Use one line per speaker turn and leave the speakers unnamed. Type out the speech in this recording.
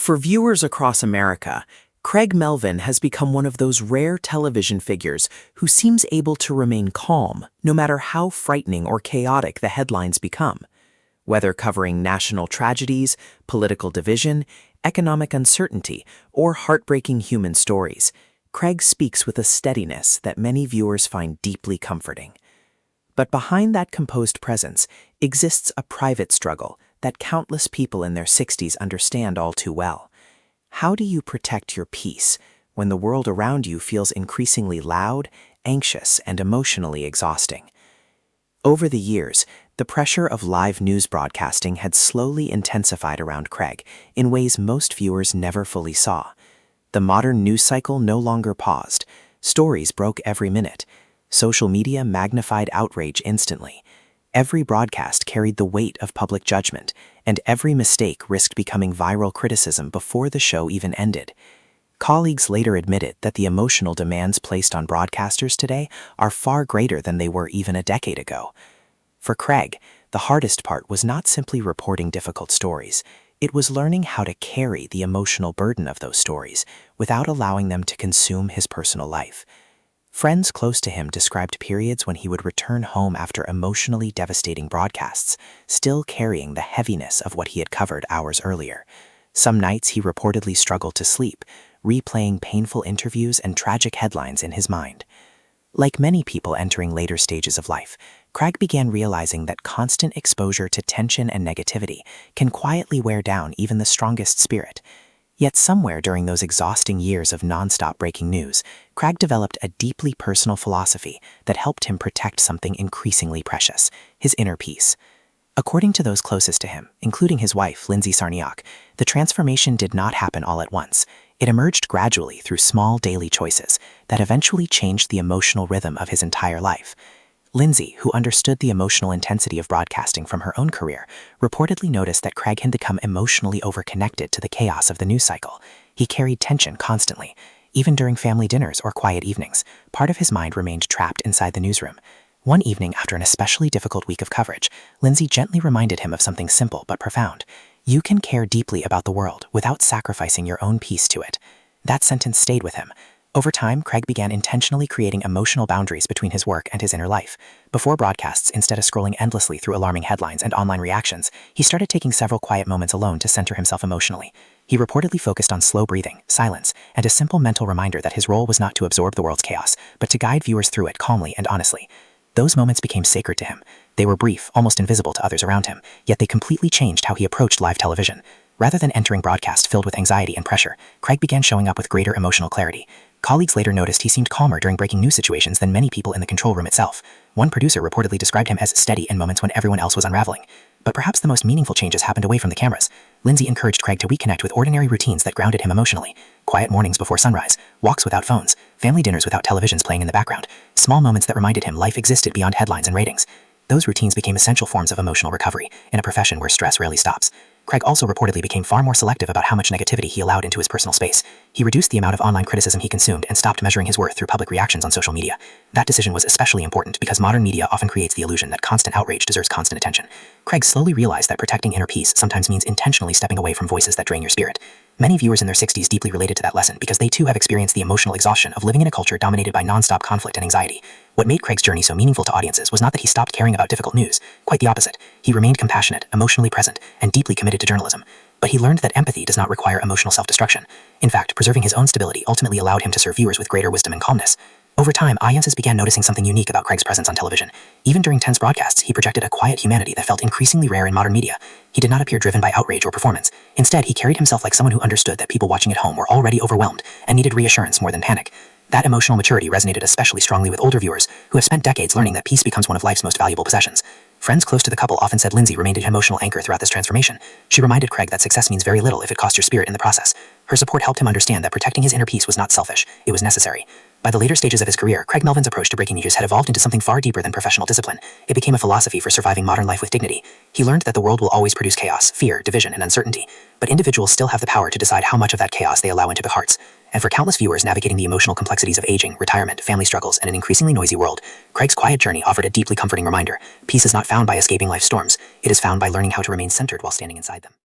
For viewers across America, Craig Melvin has become one of those rare television figures who seems able to remain calm no matter how frightening or chaotic the headlines become. Whether covering national tragedies, political division, economic uncertainty, or heartbreaking human stories, Craig speaks with a steadiness that many viewers find deeply comforting. But behind that composed presence exists a private struggle that countless people in their 60s understand all too well. How do you protect your peace when the world around you feels increasingly loud, anxious, and emotionally exhausting? Over the years, the pressure of live news broadcasting had slowly intensified around Craig in ways most viewers never fully saw. The modern news cycle no longer paused. Stories broke every minute. Social media magnified outrage instantly. Every broadcast carried the weight of public judgment, and every mistake risked becoming viral criticism before the show even ended. Colleagues later admitted that the emotional demands placed on broadcasters today are far greater than they were even a decade ago. For Craig, the hardest part was not simply reporting difficult stories. It was learning how to carry the emotional burden of those stories without allowing them to consume his personal life. Friends close to him described periods when he would return home after emotionally devastating broadcasts, still carrying the heaviness of what he had covered hours earlier. Some nights he reportedly struggled to sleep, replaying painful interviews and tragic headlines in his mind. Like many people entering later stages of life, Craig began realizing that constant exposure to tension and negativity can quietly wear down even the strongest spirit. Yet somewhere during those exhausting years of nonstop breaking news, Craig developed a deeply personal philosophy that helped him protect something increasingly precious, his inner peace. According to those closest to him, including his wife, Lindsay Sarniak, the transformation did not happen all at once. It emerged gradually through small daily choices that eventually changed the emotional rhythm of his entire life. Lindsay, who understood the emotional intensity of broadcasting from her own career, reportedly noticed that Craig had become emotionally overconnected to the chaos of the news cycle. He carried tension constantly. Even during family dinners or quiet evenings, part of his mind remained trapped inside the newsroom. One evening, after an especially difficult week of coverage, Lindsay gently reminded him of something simple but profound. You can care deeply about the world without sacrificing your own peace to it. That sentence stayed with him. Over time, Craig began intentionally creating emotional boundaries between his work and his inner life. Before broadcasts, instead of scrolling endlessly through alarming headlines and online reactions, he started taking several quiet moments alone to center himself emotionally. He reportedly focused on slow breathing, silence, and a simple mental reminder that his role was not to absorb the world's chaos, but to guide viewers through it calmly and honestly. Those moments became sacred to him. They were brief, almost invisible to others around him, yet they completely changed how he approached live television. Rather than entering broadcasts filled with anxiety and pressure, Craig began showing up with greater emotional clarity. Colleagues later noticed he seemed calmer during breaking news situations than many people in the control room itself. One producer reportedly described him as steady in moments when everyone else was unraveling. But perhaps the most meaningful changes happened away from the cameras. Lindsay encouraged Craig to reconnect with ordinary routines that grounded him emotionally. Quiet mornings before sunrise, walks without phones, family dinners without televisions playing in the background, small moments that reminded him life existed beyond headlines and ratings. Those routines became essential forms of emotional recovery in a profession where stress rarely stops. Craig also reportedly became far more selective about how much negativity he allowed into his personal space. He reduced the amount of online criticism he consumed and stopped measuring his worth through public reactions on social media. That decision was especially important because modern media often creates the illusion that constant outrage deserves constant attention. Craig slowly realized that protecting inner peace sometimes means intentionally stepping away from voices that drain your spirit. Many viewers in their 60s deeply related to that lesson because they too have experienced the emotional exhaustion of living in a culture dominated by nonstop conflict and anxiety. What made Craig's journey so meaningful to audiences was not that he stopped caring about difficult news. Quite the opposite. He remained compassionate, emotionally present, and deeply committed to journalism. But he learned that empathy does not require emotional self-destruction. In fact, preserving his own stability ultimately allowed him to serve viewers with greater wisdom and calmness. Over time, audiences began noticing something unique about Craig's presence on television. Even during tense broadcasts, he projected a quiet humanity that felt increasingly rare in modern media. He did not appear driven by outrage or performance. Instead, he carried himself like someone who understood that people watching at home were already overwhelmed and needed reassurance more than panic. That emotional maturity resonated especially strongly with older viewers who have spent decades learning that peace becomes one of life's most valuable possessions. Friends close to the couple often said Lindsay remained an emotional anchor throughout this transformation. She reminded Craig that success means very little if it costs your spirit in the process. Her support helped him understand that protecting his inner peace was not selfish, it was necessary. By the later stages of his career, Craig Melvin's approach to breaking news had evolved into something far deeper than professional discipline. It became a philosophy for surviving modern life with dignity. He learned that the world will always produce chaos, fear, division, and uncertainty, but individuals still have the power to decide how much of that chaos they allow into their hearts. And for countless viewers navigating the emotional complexities of aging, retirement, family struggles, and an increasingly noisy world, Craig's quiet journey offered a deeply comforting reminder. Peace is not found by escaping life's storms. It is found by learning how to remain centered while standing inside them.